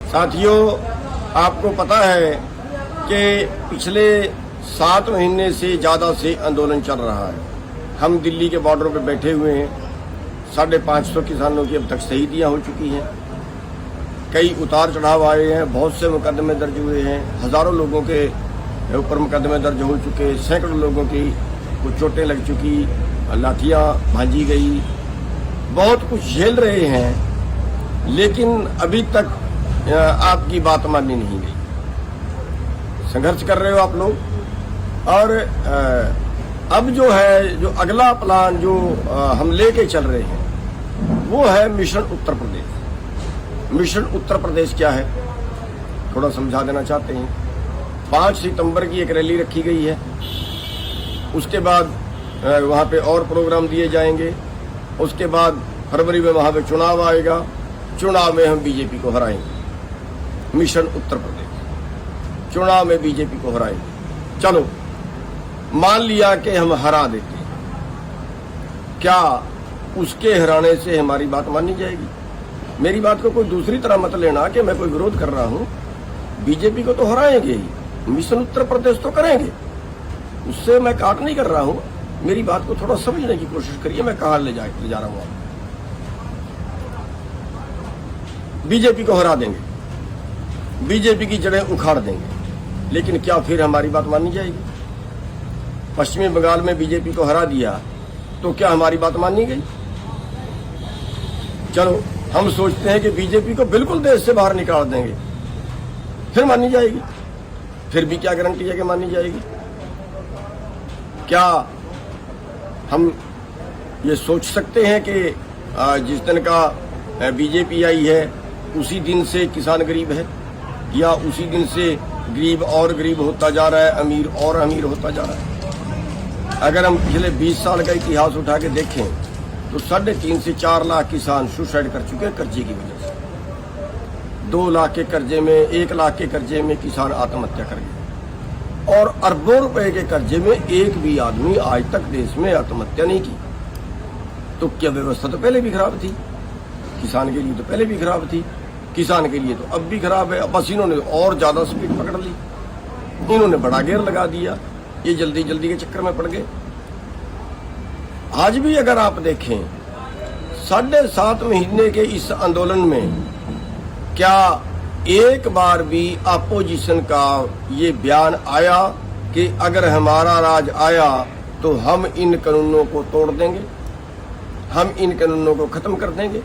साथियों, आपको पता है कि पिछले 7 महीने से ज़्यादा से आंदोलन चल रहा है। हम दिल्ली के बॉर्डर पर बैठे हुए हैं। 550 किसानों की अब तक शहीदियाँ हो चुकी हैं। कई उतार चढ़ाव आए हैं, बहुत से मुकदमे दर्ज हुए हैं, हज़ारों लोगों के ऊपर मुकदमे दर्ज हो चुके, सैकड़ों लोगों की कुछ चोटें लग चुकी, लाठियाँ भांजी गई, बहुत कुछ झेल रहे हैं, लेकिन अभी तक आपकी बात मानी नहीं गई। संघर्ष कर रहे हो आप लोग। और अब जो है, जो अगला प्लान जो हम लेके चल रहे हैं वो है मिशन उत्तर प्रदेश। मिशन उत्तर प्रदेश क्या है, थोड़ा समझा देना चाहते हैं। 5 सितंबर की एक रैली रखी गई है। उसके बाद वहाँ पे और प्रोग्राम दिए जाएंगे। उसके बाद फरवरी में वहाँ पे चुनाव आएगा। चुनाव में हम बीजेपी को हराएंगे। मिशन उत्तर प्रदेश, चुनाव में बीजेपी को हराएंगे। चलो, मान लिया कि हम हरा देते हैं, क्या उसके हराने से हमारी बात मानी जाएगी? मेरी बात को कोई दूसरी तरह मत लेना कि मैं कोई विरोध कर रहा हूं। बीजेपी को तो हराएंगे ही, मिशन उत्तर प्रदेश तो करेंगे, उससे मैं काट नहीं कर रहा हूं। मेरी बात को थोड़ा समझने की कोशिश करिए, मैं कहां ले जा रहा हूं। बीजेपी को हरा देंगे, बीजेपी की जड़ें उखाड़ देंगे, लेकिन क्या फिर हमारी बात मानी जाएगी? पश्चिमी बंगाल में बीजेपी को हरा दिया तो क्या हमारी बात मानी गई? चलो, हम सोचते हैं कि बीजेपी को बिल्कुल देश से बाहर निकाल देंगे, फिर मानी जाएगी। फिर भी क्या गारंटी है कि मानी जाएगी? क्या हम ये सोच सकते हैं कि जिस दिन का बीजेपी आई है उसी दिन से किसान गरीब है, या उसी दिन से गरीब और गरीब होता जा रहा है, अमीर और अमीर होता जा रहा है? अगर हम पिछले 20 साल का इतिहास उठा के देखें तो 3.5 से 4 लाख किसान सुसाइड कर चुके हैं कर्जे की वजह से। 2 लाख के कर्जे में, 1 लाख के कर्जे में किसान आत्महत्या कर गए, और अरबों रुपए के कर्जे में एक भी आदमी आज तक देश में आत्महत्या नहीं की। तो क्या व्यवस्था तो पहले भी खराब थी? किसान के लिए तो पहले भी खराब थी, किसान के लिए तो अब भी खराब है। बस इन्होंने और ज्यादा स्पीड पकड़ ली, इन्होंने बड़ा गेयर लगा दिया, ये जल्दी जल्दी के चक्कर में पड़ गए। आज भी अगर आप देखें 7.5 महीने के इस आंदोलन में क्या एक बार भी अपोजिशन का ये बयान आया कि अगर हमारा राज आया तो हम इन कानूनों को तोड़ देंगे, हम इन कानूनों को खत्म कर देंगे,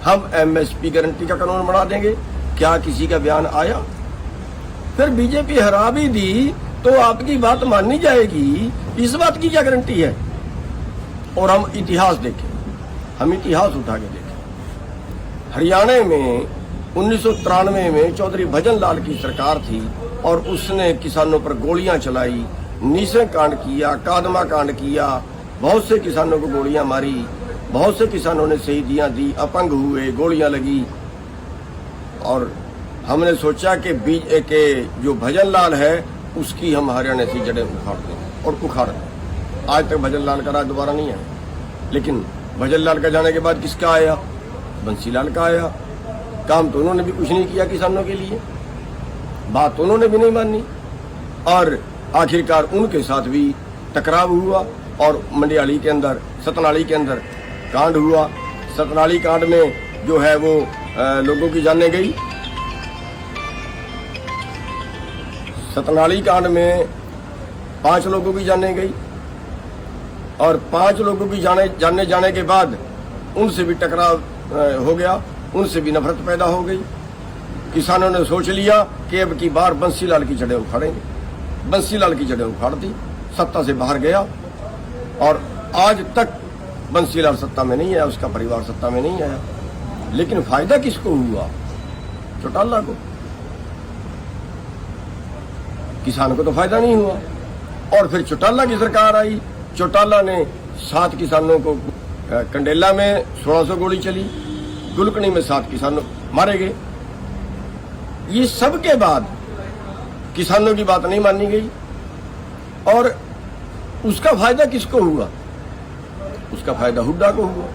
हम एमएसपी गारंटी का कानून बना देंगे? क्या किसी का बयान आया? फिर बीजेपी हरा भी दी तो आपकी बात मानी जाएगी, इस बात की क्या गारंटी है? और हम इतिहास देखें, हम इतिहास उठा के देखें। हरियाणा में 1993 में चौधरी भजन लाल की सरकार थी और उसने किसानों पर गोलियां चलाई, नीसे कांड किया, कादमा कांड किया, बहुत से किसानों को गोलियां मारी, बहुत से किसानों ने शहीदियां दी, अपंग हुए, गोलियां लगी। और हमने सोचा कि जो भजन लाल है उसकी हम हरियाणा से जड़ें उखाड़ दें, और उखाड़ दें। आज तक भजन लाल का राज दोबारा नहीं आया, लेकिन भजन लाल का जाने के बाद किसका आया? बंसी लाल का आया। काम तो उन्होंने भी कुछ नहीं किया किसानों के लिए, बात तो उन्होंने भी नहीं मानी, और आखिरकार उनके साथ भी टकराव हुआ और मंडियाली के अंदर, सतनाली के अंदर कांड हुआ। सतनाली कांड में जो है वो लोगों की जानें गई। सतनाली कांड में 5 लोगों की जानें गई, और 5 लोगों की जाने के बाद उनसे भी टकराव हो गया, उनसे भी नफरत पैदा हो गई। किसानों ने सोच लिया कि अब की बार बंसीलाल की जड़ें उखाड़ेंगे। बंसीलाल की जड़ें उखाड़ दी, सत्ता से बाहर गया, और आज तक बंसीलाल सत्ता में नहीं आया, उसका परिवार सत्ता में नहीं आया। लेकिन फायदा किसको हुआ? चौटाला को। किसान को तो फायदा नहीं हुआ। और फिर चौटाला की सरकार आई, चौटाला ने 7 किसानों को, कंडेला में 1600 गोली चली, गुलकनी में 7 किसान मारे गए। ये सब के बाद किसानों की बात नहीं मानी गई, और उसका फायदा किसको हुआ? उसका फायदा हुड्डा को हुआ।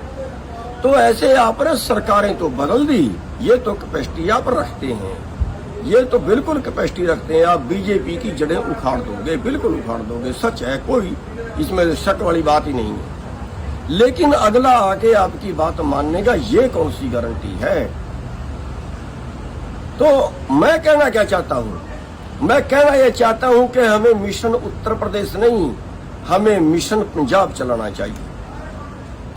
तो ऐसे आपने सरकारें तो बदल दी, ये तो कैपेसिटी आप रखते हैं। ये तो बिल्कुल कैपेसिटी रखते हैं, आप बीजेपी की जड़ें उखाड़ दोगे, बिल्कुल उखाड़ दोगे, सच है, कोई इसमें शक वाली बात ही नहीं है। लेकिन अगला आके आपकी बात मानने का ये कौन सी गारंटी है? तो मैं कहना क्या चाहता हूं, मैं कहना यह चाहता हूं कि हमें मिशन उत्तर प्रदेश नहीं, हमें मिशन पंजाब चलाना चाहिए।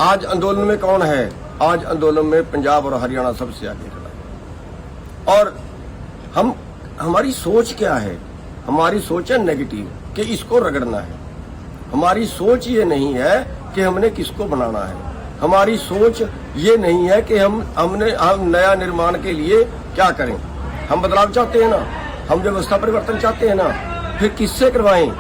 आज आंदोलन में कौन है? आज आंदोलन में पंजाब और हरियाणा सबसे आगे खड़ा है। और हमारी सोच क्या है? हमारी सोच है नेगेटिव, कि इसको रगड़ना है। हमारी सोच ये नहीं है कि हमने किसको बनाना है। हमारी सोच ये नहीं है कि हम नया निर्माण के लिए क्या करें। हम बदलाव चाहते हैं ना, हम व्यवस्था परिवर्तन चाहते हैं ना, फिर किससे करवाएं?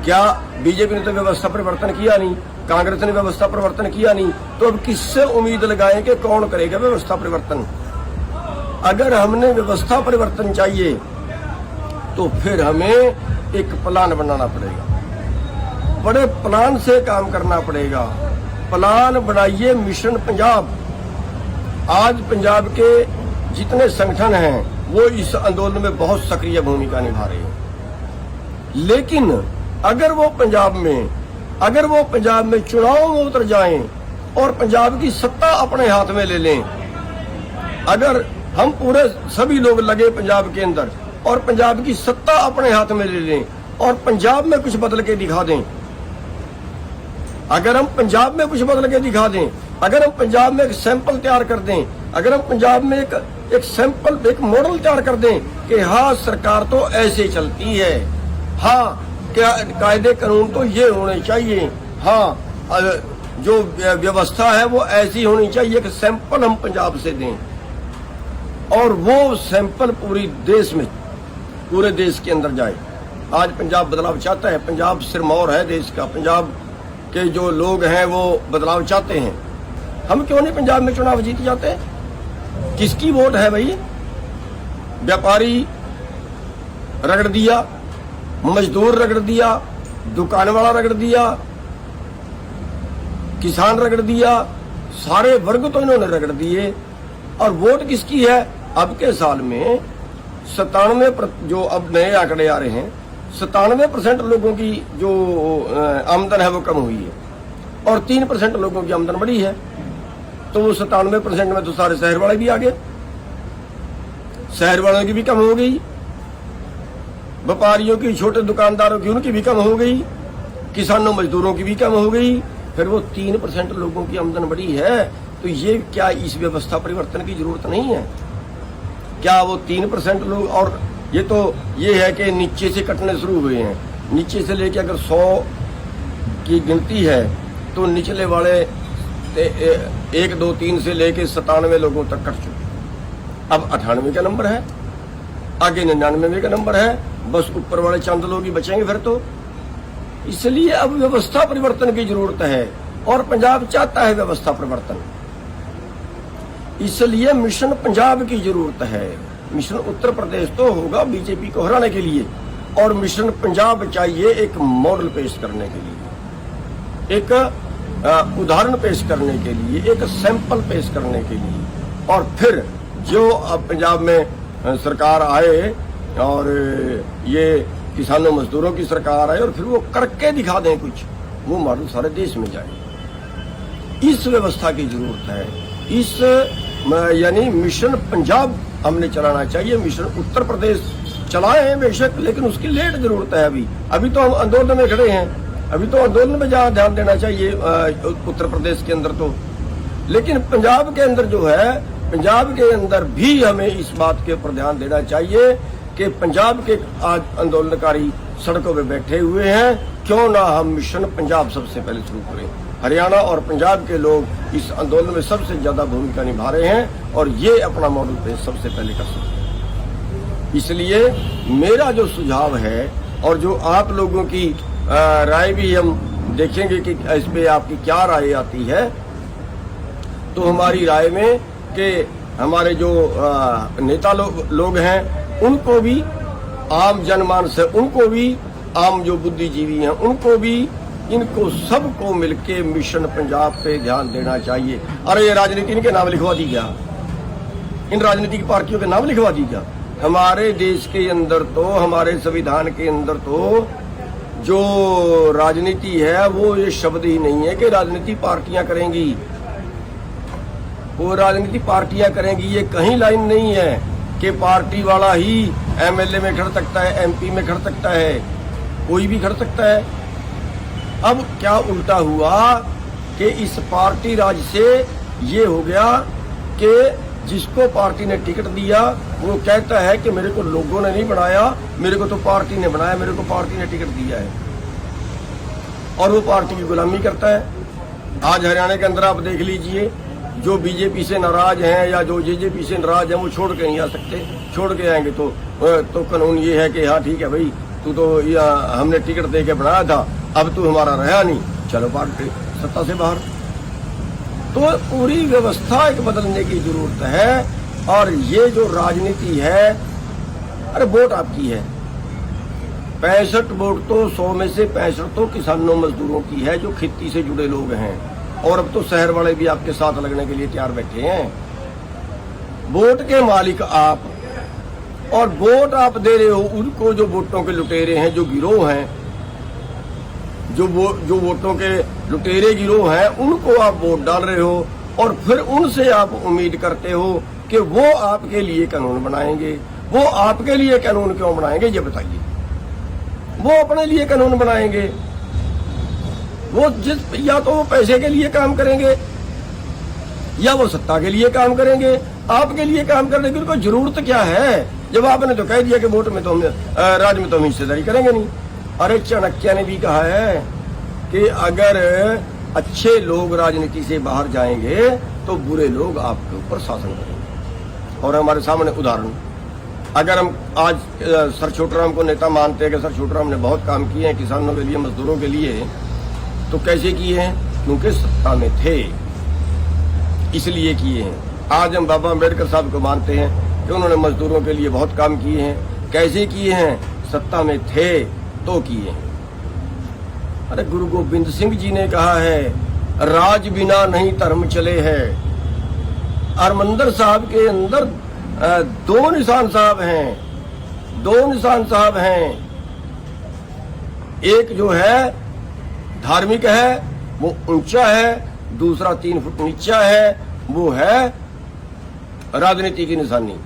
क्या बीजेपी ने तो व्यवस्था परिवर्तन किया नहीं, कांग्रेस ने व्यवस्था परिवर्तन किया नहीं, तो अब किससे उम्मीद लगाएं कि कौन करेगा व्यवस्था परिवर्तन? अगर हमने व्यवस्था परिवर्तन चाहिए तो फिर हमें एक प्लान बनाना पड़ेगा, बड़े प्लान से काम करना पड़ेगा। प्लान बनाइए मिशन पंजाब। आज पंजाब के जितने संगठन हैं वो इस आंदोलन में बहुत सक्रिय भूमिका निभा रहे हैं। लेकिन अगर वो पंजाब में चुनाव में उतर जाएं और पंजाब की सत्ता अपने हाथ में ले लें, अगर हम पूरे सभी लोग लगे पंजाब के अंदर और पंजाब की सत्ता अपने हाथ में ले लें और पंजाब में कुछ बदल के दिखा दें, अगर हम पंजाब में कुछ बदल के दिखा दें, अगर हम पंजाब में एक सैंपल तैयार कर दें, अगर हम पंजाब में एक सैंपल, एक मॉडल तैयार कर दें कि हाँ सरकार तो ऐसे चलती है, हाँ क्या कायदे कानून तो ये होने चाहिए, हाँ जो व्यवस्था है वो ऐसी होनी चाहिए, कि सैंपल हम पंजाब से दें और वो सैंपल पूरे देश के अंदर जाए। आज पंजाब बदलाव चाहता है, पंजाब सिरमौर है देश का, पंजाब के जो लोग हैं वो बदलाव चाहते हैं। हम क्यों नहीं पंजाब में चुनाव जीत जाते? किसकी वोट है भाई? व्यापारी रगड़ दिया, मजदूर रगड़ दिया, दुकान वाला रगड़ दिया, किसान रगड़ दिया, सारे वर्ग तो इन्होंने रगड़ दिए। और वोट किसकी है? अब के साल में 97, जो अब नए आंकड़े आ रहे हैं, 97% लोगों की जो आमदन है वो कम हुई है और 3% लोगों की आमदन बढ़ी है। तो वो 97% में तो सारे शहर वाले भी आ गए, शहर वालों की भी कम हो गई, व्यापारियों की, छोटे दुकानदारों की, उनकी भी कम हो गई, किसानों मजदूरों की भी कम हो गई। फिर वो 3% लोगों की आमदन बढ़ी है, तो ये क्या इस व्यवस्था परिवर्तन की जरूरत नहीं है? क्या वो 3% लोग? और ये है कि नीचे से कटने शुरू हुए हैं, नीचे से लेके अगर 100 की गिनती है तो निचले वाले 1, 2, 3 से लेके 97 लोगों तक कट चुके। अब 98 का नंबर है, आगे 99 का नंबर है, बस ऊपर वाले चंद लोग ही बचेंगे फिर तो। इसलिए अब व्यवस्था परिवर्तन की जरूरत है और पंजाब चाहता है व्यवस्था परिवर्तन, इसलिए मिशन पंजाब की जरूरत है। मिशन उत्तर प्रदेश तो होगा बीजेपी को हराने के लिए, और मिशन पंजाब चाहिए एक मॉडल पेश करने के लिए, एक उदाहरण पेश करने के लिए, एक सैंपल पेश करने के लिए। और फिर जो अब पंजाब में सरकार आए और ये किसानों मजदूरों की सरकार आए और फिर वो करके दिखा दें कुछ, वो मॉडल सारे देश में जाए। इस व्यवस्था की जरूरत है। इस यानी मिशन पंजाब हमने चलाना चाहिए। मिशन उत्तर प्रदेश चलाए हैं बेशक, लेकिन उसकी लेट जरूरत है। अभी तो हम आंदोलन में खड़े हैं, अभी तो आंदोलन में जहाँ ध्यान देना चाहिए उत्तर प्रदेश के अंदर तो, लेकिन पंजाब के अंदर जो है, पंजाब के अंदर भी हमें इस बात के ऊपर ध्यान देना चाहिए कि पंजाब के आज आंदोलनकारी सड़कों पे बैठे हुए हैं, क्यों ना हम मिशन पंजाब सबसे पहले शुरू करें। हरियाणा और पंजाब के लोग इस आंदोलन में सबसे ज्यादा भूमिका निभा रहे हैं और ये अपना मॉडल पेश सबसे पहले कर सकते हैं। इसलिए मेरा जो सुझाव है और जो आप लोगों की राय भी हम देखेंगे कि इस पे आपकी क्या राय आती है, तो हमारी राय में कि हमारे जो नेता लोग हैं उनको भी, आम जनमानस है उनको भी, आम जो बुद्धिजीवी हैं उनको भी, इनको सबको मिलके मिशन पंजाब पे ध्यान देना चाहिए। अरे ये राजनीति इनके नाम लिखवा दी क्या? इन राजनीतिक पार्टियों के नाम लिखवा दी क्या? हमारे देश के अंदर तो, हमारे संविधान के अंदर तो जो राजनीति है वो ये शब्द ही नहीं है कि राजनीति पार्टियां करेंगी। वो राजनीति पार्टियां करेंगी, ये कहीं लाइन नहीं है कि पार्टी वाला ही एमएलए में खड़ सकता है, एमपी में खड़ सकता है, कोई भी खड़ सकता है। अब क्या उल्टा हुआ कि इस पार्टी राज से ये हो गया कि जिसको पार्टी ने टिकट दिया वो कहता है कि मेरे को लोगों ने नहीं बनाया, मेरे को तो पार्टी ने बनाया, मेरे को पार्टी ने टिकट दिया है, और वो पार्टी की गुलामी करता है। आज हरियाणा के अंदर आप देख लीजिए, जो बीजेपी से नाराज हैं या जो जेजेपी से नाराज हैं वो छोड़ के नहीं आ सकते। छोड़ के आएंगे तो कानून ये है कि हाँ ठीक है भाई, तू तो हमने टिकट दे के बनाया था, अब तू हमारा रहा नहीं, चलो पार्टी सत्ता से बाहर। तो पूरी व्यवस्था एक बदलने की जरूरत है। और ये जो राजनीति है, अरे वोट आपकी है, 65 वोट तो 100 में से 65 तो किसानों मजदूरों की है जो खेती से जुड़े लोग हैं, और अब तो शहर वाले भी आपके साथ लगने के लिए तैयार बैठे हैं। वोट के मालिक आप, और वोट आप दे रहे हो उनको जो वोटों के लुटेरे हैं, जो गिरोह हैं, जो वोटों के लुटेरे गिरोह हैं, उनको आप वोट डाल रहे हो, और फिर उनसे आप उम्मीद करते हो कि वो आपके लिए कानून बनाएंगे। वो आपके लिए कानून क्यों बनाएंगे ये बताइए? वो अपने लिए कानून बनाएंगे। वो या तो वो पैसे के लिए काम करेंगे या वो सत्ता के लिए काम करेंगे। आपके लिए काम करने की उनको जरूरत क्या है, जब आपने तो कह दिया कि वोट में तो हम राज में तो हम हिस्सेदारी करेंगे नहीं। अरे चाणक्य ने भी कहा है कि अगर अच्छे लोग राजनीति से बाहर जाएंगे तो बुरे लोग आपके ऊपर शासन करेंगे। और हमारे सामने उदाहरण, अगर हम आज सर छोटूराम को नेता मानते हैं कि सर छोटूराम ने बहुत काम किए हैं किसानों के लिए, मजदूरों के लिए, तो कैसे किए हैं? क्योंकि सत्ता में थे इसलिए किए हैं। आज हम बाबा अम्बेडकर साहब को मानते हैं कि उन्होंने मजदूरों के लिए बहुत काम किए हैं। कैसे किए हैं? सत्ता में थे तो किए हैं। अरे गुरु गोबिंद सिंह जी ने कहा है, राज बिना नहीं धर्म चले है। हरमंदिर साहब के अंदर दो निशान साहब हैं। एक जो है धार्मिक है, वो ऊंचा है, दूसरा 3 फुट नीचा है, वो है राजनीति की निशानी।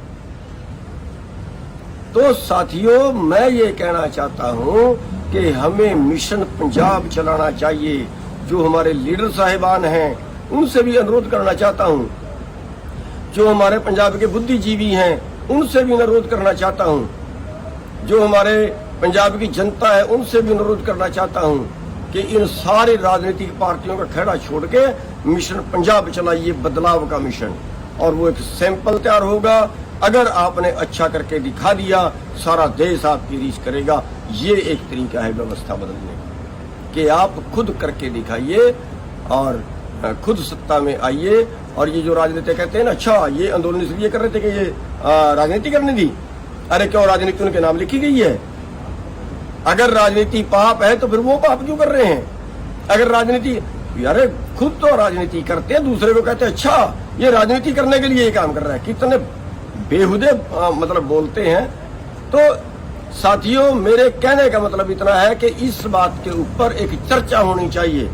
तो साथियों, मैं ये कहना चाहता हूं कि हमें मिशन पंजाब चलाना चाहिए। जो हमारे लीडर साहिबान हैं उनसे भी अनुरोध करना चाहता हूं, जो हमारे पंजाब के बुद्धिजीवी हैं उनसे भी अनुरोध करना चाहता हूं, जो हमारे पंजाब की जनता है उनसे भी अनुरोध करना चाहता हूं कि इन सारी राजनीतिक पार्टियों का खेड़ा छोड़ के मिशन पंजाब चलाइए, बदलाव का मिशन। और वो एक सैंपल तैयार होगा। अगर आपने अच्छा करके दिखा दिया, सारा देश आपकी रीस करेगा। ये एक तरीका है व्यवस्था बदलने का कि आप खुद करके दिखाइए और खुद सत्ता में आइए। और ये जो राजनीति कहते हैं ना, अच्छा ये आंदोलन इसलिए कर रहे थे कि ये राजनीति करने दी। अरे क्यों राजनीति उनके नाम लिखी गई है? अगर राजनीति पाप है तो फिर वो पाप क्यों कर रहे हैं? अगर राजनीति, यार खुद तो राजनीति करते हैं, दूसरे को कहते हैं अच्छा ये राजनीति करने के लिए ये काम कर रहा है। कितने बेहुदे मतलब बोलते हैं। तो साथियों, मेरे कहने का मतलब इतना है कि इस बात के ऊपर एक चर्चा होनी चाहिए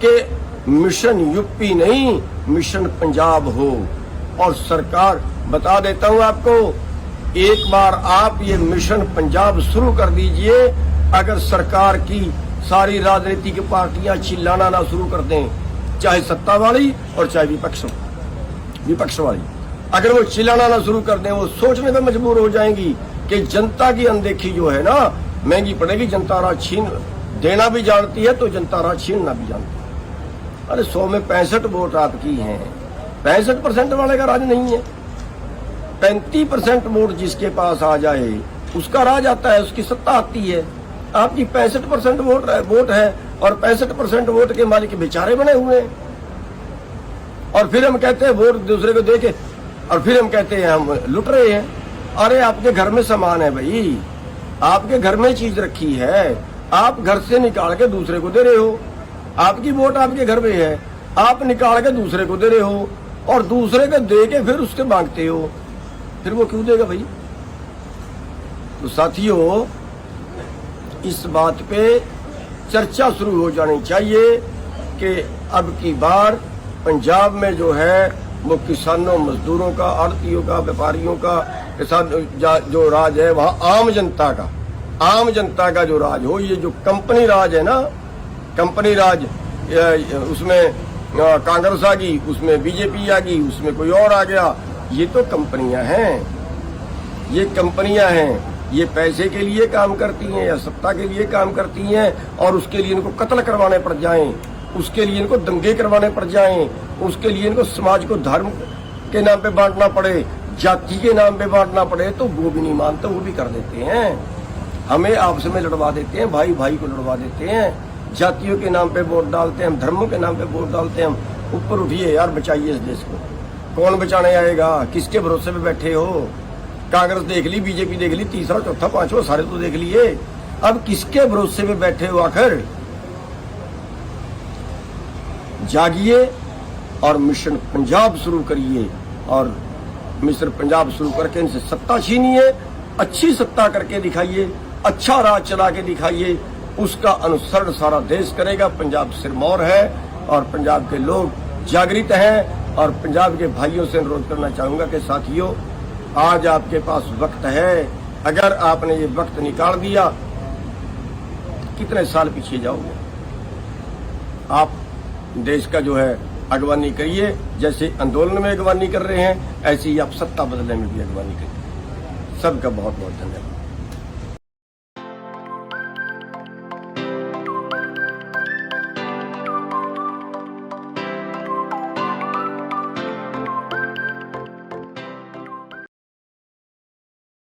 कि मिशन यूपी नहीं, मिशन पंजाब हो। और सरकार, बता देता हूं आपको, एक बार आप ये मिशन पंजाब शुरू कर दीजिए, अगर सरकार की सारी राजनीतिक पार्टियां चिल्लाना ना शुरू कर दें, चाहे सत्ता वाली और चाहे विपक्ष वाली, अगर वो चिल्लाना ना शुरू कर दें, वो सोचने पे मजबूर हो जाएंगी कि जनता की अनदेखी जो है ना महंगी पड़ेगी। जनता राज छीन देना भी जानती है तो जनता राज छीनना भी जानती है। अरे 100 में 65 वोट आपकी हैं, 65% वाले का राज नहीं है। 35% वोट जिसके पास आ जाए उसका राज आता है, उसकी सत्ता आती है। आपकी 65% वोट है और 65% वोट के मालिक बेचारे बने हुए हैं। और फिर हम कहते हैं वोट दूसरे को देके, और फिर हम कहते हैं हम लुट रहे हैं। अरे आपके घर में सामान है भाई, आपके घर में चीज रखी है, आप घर से निकाल के दूसरे को दे रहे हो। आपकी वोट आपके घर में है, आप निकाल के दूसरे को दे रहे हो और दूसरे को दे के फिर उसके मांगते हो। फिर वो क्यों देगा भाई? तो साथियों, इस बात पे चर्चा शुरू हो जानी चाहिए कि अब की बार पंजाब में जो है वो किसानों, मजदूरों का, आड़तियों का, व्यापारियों का, किसान जो राज है वहाँ आम जनता का जो राज हो। ये जो कंपनी राज है ना, कंपनी राज, उसमें कांग्रेस आ गई, उसमें बीजेपी आ गई, उसमें कोई और आ गया, ये तो कंपनियां हैं, ये कंपनियां हैं। ये पैसे के लिए काम करती हैं या सत्ता के लिए काम करती हैं, और उसके लिए इनको कत्ल करवाने पड़ जाएं, उसके लिए इनको दंगे करवाने पड़ जाएं, उसके लिए इनको समाज को धर्म के नाम पे बांटना पड़े, जाति के नाम पे बांटना पड़े, तो वो भी नहीं मानते, वो भी कर देते हैं। हमें आपस में लड़वा देते हैं, भाई भाई को लड़वा देते हैं, जातियों के नाम पे वोट डालते हैं हम, धर्मों के नाम पे वोट डालते हैं हम। ऊपर उठिए यार, बचाइए इस देश को। कौन बचाने आएगा? किसके भरोसे पे बैठे हो? कांग्रेस देख ली, बीजेपी देख ली, तीसरा चौथा पांचवा सारे तो देख लिए, अब किसके भरोसे पे बैठे हो आखिर? जागिए और मिशन पंजाब शुरू करिए, और मिशन पंजाब शुरू करके इनसे सत्ता छीनिए, अच्छी सत्ता करके दिखाइए, अच्छा राज चला के दिखाइए, उसका अनुसरण सारा देश करेगा। पंजाब सिरमौर है और पंजाब के लोग जागृत हैं, और पंजाब के भाइयों से अनुरोध करना चाहूंगा कि साथियों, आज आपके पास वक्त है। अगर आपने ये वक्त निकाल दिया, कितने साल पीछे जाओगे? आप देश का जो है अगवानी करिए, जैसे आंदोलन में अगवानी कर रहे हैं, ऐसे ही आप सत्ता बदलने में भी अगवानी करिए। सबका बहुत बहुत धन्यवाद।